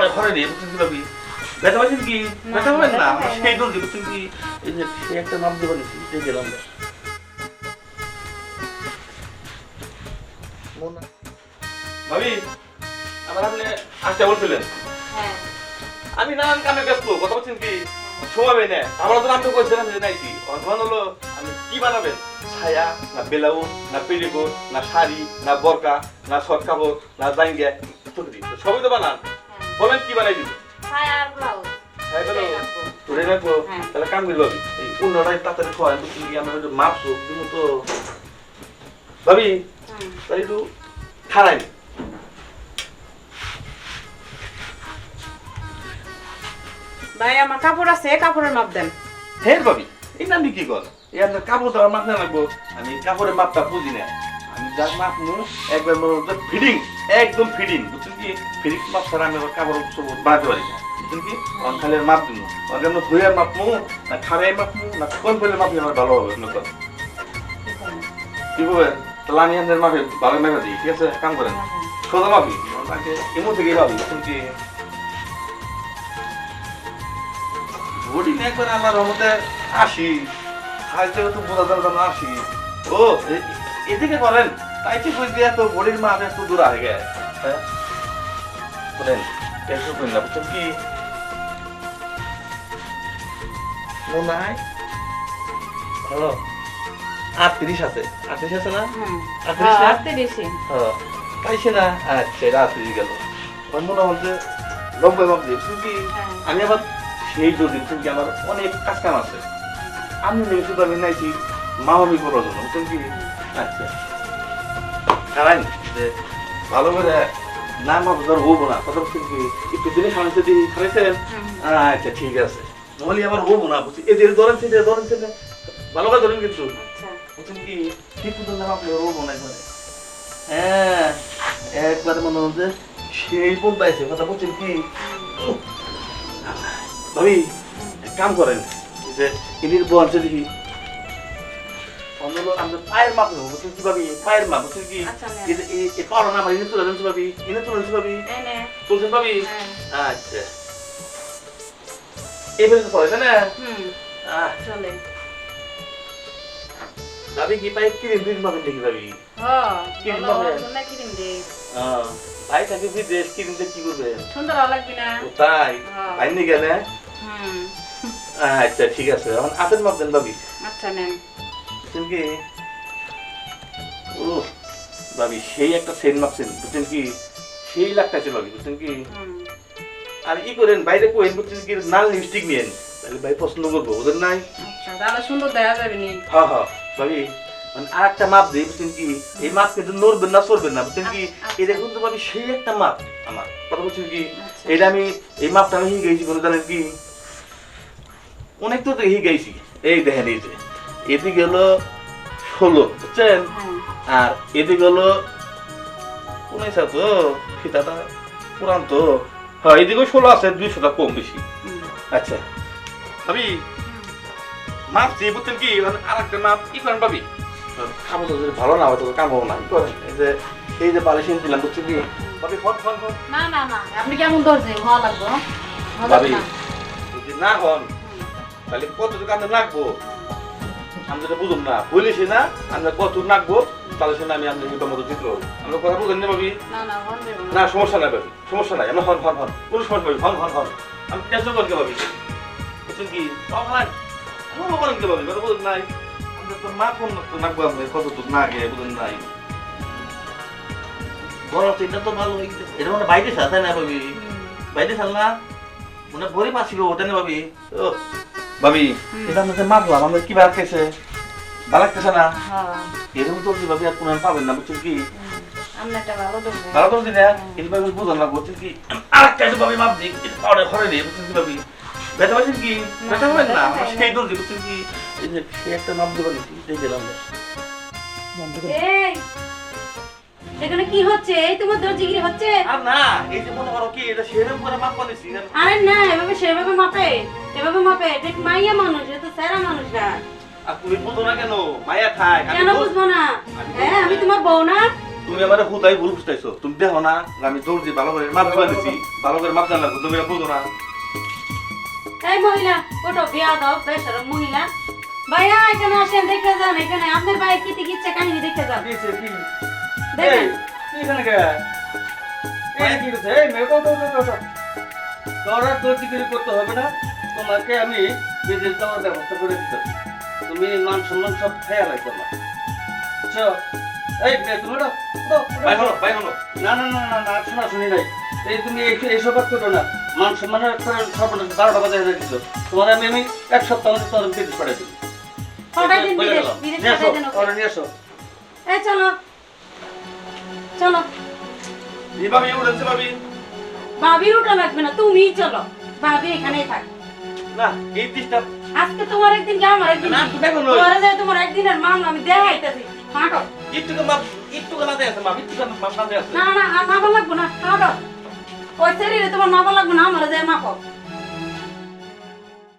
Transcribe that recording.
পাওয়ারে ঘরে নেই বুঝছেন কি ভাবি ব্যথা পাচ্ছেন কি ব্যথা পাবেন না সেই দোষ বুঝছেন কি এই যে সে একটা নাম দিয়ে বলেছি এই গেলাম ভাবি আমার আপনি আসতে বলছিলেন আমি নানান কামে ব্যস্ত কথা বলছেন কি শোয়াবে না আমরা তো নামটা বলছিলাম যে নাইছি অনভান হলো আমি কি বানাবেন ছায়া না ব্লাউজ না পেটিকোট না শাড়ি না বোরকা না শর্ট কাপড় না জাঙ্গিয়া সবই তো বানান বলেন কি বানাই দিবেন ছায়া আর ব্লাউজ হ্যাঁ বলো তুলে রাখবো তাহলে কাম করবো এই অন্যটাই তাড়াতাড়ি খোয়াই তো কি আমরা একটু মাপছো কিন্তু তো ভাবি তাহলে একটু খারাই ভাই আমার কাপড় আছে কাপড়ের মাপ দেন হ্যাঁ ভাবি এই নাম কি কর এই আপনার কাপড় তো আমার মাপ না লাগবো আমি কাপড়ের মাপটা বুঝি না আমি যার মাপ নু একবার মনে ফিডিং একদম ফিডিং বুঝছেন কি ফিডিং মাপ ছাড়া আমি আবার কাপড় সব বানাতে পারি না বুঝছেন কি অনখালের মাপ দিন অন্য ধুয়ের মাপ মু না খারাই মাপ মু না কোন ফেলে মাপ আমার ভালো হবে আপনার কি বলবেন তাহলে আমি আপনার মাপে ভালো মেপে দিই ঠিক আছে কাম করেন সোজা মাপি তাকে এমন থেকেই ভাবি বুঝছেন কি বডি নেক করে আল্লাহর রহমতে আসি আজকে তো বোঝা যাবে না আসি ও এদিকে করেন তাই কি বুঝলি এত বডির মা এত দূর আগে গেছে হ্যাঁ বলেন টেনশন করেন না বুঝছেন কি নাই হ্যালো 38 আছে 38 আছে না 38 হ্যাঁ পাইছে না আচ্ছা রাত হয়ে গেল মনে হচ্ছে 90 ভাব দিয়েছি কি আমি আবার সেই যদি কি আমার অনেক কাজ কাম আছে আমি শুধু আমি নাইছি মামামি করার জন্য বুঝছেন কি আচ্ছা কারণ যে ভালো করে না মাপা ধর হবো না কথা বলছেন কি একটু দিনে খাওয়াইতে দিই খাওয়াইছেন আচ্ছা ঠিক আছে বলি আবার হবো না বুঝছি এদের ধরেন সেটা ভালো করে ধরেন কিন্তু বুঝছেন কি ঠিক মতন না মাপলে হবো না একবারে হ্যাঁ একবারে মনে হচ্ছে সেই বোন পাইছে কথা বলছেন কি ভাবি কাম করেন যে ইনির বউ আছে দেখি আমাদের পায়ের মাপ নেবো বুঝছেন কি ভাবি পায়ের মাপ বুঝছেন কি এই পাওয়া না আমার ইনে তুলে দেন ভাবি ইনে তুলে দেন ভাবি তুলছেন ভাবি আচ্ছা এইভাবে পড়ে তাই না চলে ভাবি কি পায়ে কিরিম দিন পাবেন দেখি ভাবি কিরিম পাবেন ভাই থাকে বিদেশ কিরিম দিয়ে কি করবে সুন্দর লাগবে না তাই ভাই নিয়ে গেলে আচ্ছা ঠিক আছে এখন আপেল মাপ দেন ভাবি আচ্ছা নেন বুঝছেন কি ও ভাবি সেই একটা সেন মাপছেন বুঝছেন কি সেই লাগতেছে ভাবি বুঝছেন কি আর ই করেন বাইরে কোয়েন বুঝছেন কি লাল লিপস্টিক নিয়েন তাহলে ভাই পছন্দ করবো বুঝেন নাই আচ্ছা তাহলে সুন্দর দেখা যাবে নি হ্যাঁ হ্যাঁ ভাবি মানে আর একটা মাপ দিই বুঝছেন কি এই মাপ কিন্তু নড়বেন না সরবেন না বুঝছেন কি এটা কিন্তু ভাবি সেই একটা মাপ আমার কথা বলছেন কি এটা আমি এই মাপটা আমি গেছি কোনো জানেন কি অনেক তো দেখি গেছি এই দেখেন এই যে এদিকে হলো 16 বুঝছেন আর এদিকে হলো 19 তো ফিতাটা পুরান তো হ্যাঁ এদিকে 16 আছে 200টা কম বেশি আচ্ছা ভাবি মাপ যে বুঝছেন কি আর একটা মাপ কি করেন ভাবি খাবো তো যদি ভালো না হয় তো কাম হবো না কি করেন এই যে বালিশিন দিলাম বুঝছেন কি ভাবি হট না আপনি কেমন ধরছেন ভালো লাগবে ভাবি যদি না হন তাহলে কতটুকু কান্দে লাগবো আমি যেটা বুঝুন না বলিসি না আমরা কত নাকবো তাহলে শুনে আমি আপনার মতো চিত্র আমরা কথা বুঝেন না ভাবি না সমস্যা নাই ভাবি সমস্যা নাই আমরা হন কোনো সমস্যা ভাবি হন আমি টেনশন করতে ভাবি বুঝছেন কি আমার করেন কি ভাবি কথা বুঝুন নাই আমরা তো না কোন নাকবো আমরা কতটুকু না গে বুঝুন নাই বড় চিন্তা তো ভালো এটা মানে বাইরে সাথে না ভাবি বাইরে সাল না মানে ভরে পাচ্ছিল ওটা না ভাবি ও ভাবি এটা আমাদের মাপলাম আমরা কি বার খেয়েছে ভালো লাগতেছে না এরকম তো ভাবি আর কোনো পাবেন না বুঝছেন কি ভালো তো দিন এইভাবে বুঝলাম না বুঝছেন কি আর একটা ভাবি মাপ দিই পাউডার ঘরে নেই বুঝছেন কি ভাবি ব্যথা পাচ্ছেন কি ব্যথা পাবেন না আমার সেই দোষ বুঝছেন কি এই যে সে একটা নাম দেবেন এই গেলাম এখানে কি হচ্ছে এই তোমার দর্জিগিরি হচ্ছে আর না এই যে মনে করো কি এটা সেরকম করে মাপ করেছি আরে না সেভাবে মাপে দেখ মাইয়া মানুষ এটা সেরা মানুষ না আর তুমি বুঝো না কেন মায়া খায় কেন বুঝবো না হ্যাঁ আমি তোমার বউ না তুমি আমার হুদাই ভুল বুঝতেছো। তুমি দেখো না আমি দৌড় দিয়ে ভালো করে মাপ দিয়েছি, ভালো করে মাপ জানলা তুমি বুঝো না। এই মহিলা ওটা বিয়া দাও বেশার মহিলা ভাইয়া এখানে আসেন দেখে যান এখানে আপনার ভাই কি ইচ্ছা কাহিনী দেখে যান কি কি দেখেন কি এখানে কে এই কি করছে এই মেয়ে তো তোরা তো টিকিট করতে হবে না, তোমাকে আমি বিদেশ যাওয়ার ব্যবস্থা করে দিতে। তুমি মান সম্মান সব খেয়াল রাখবে না, বুঝছো? এই মেয়ে তুমি ভাই হলো, ভাই হলো। না না না না না শোনা শুনি নাই। এই তুমি এইসব কাজ করো না, মান সম্মানের সর্বনাশ 12টা বাজে হয়ে গেছো। তোমার আমি 1 সপ্তাহ মধ্যে তোমার বিদেশ পাঠিয়ে দিই। পাঠাই দিন বিদেশ বিদেশ নিয়ে আসো, পাঠাই দেন ওরা নিয়ে আসো। এই চলো চলো এই ভাবি উড়েছে ভাবি। ভাবির ওটা লাগবে না তুমিই চলো ভাবি এখানেই থাক না এই দিশটা আজকে তোমার একদিন কি আমার একদিন না, কি? তুমি এখন নই। তোমার যে তোমার একদিনের মামলা আমি দেখাইতেছি হাঁটো একটু না দেয় আছে মা, একটু মাপ না দেয় আছে। না না আর মাপা লাগবো না হাঁটো ওই শরীরে তোমার মাপা লাগবো না আমার যে মাপো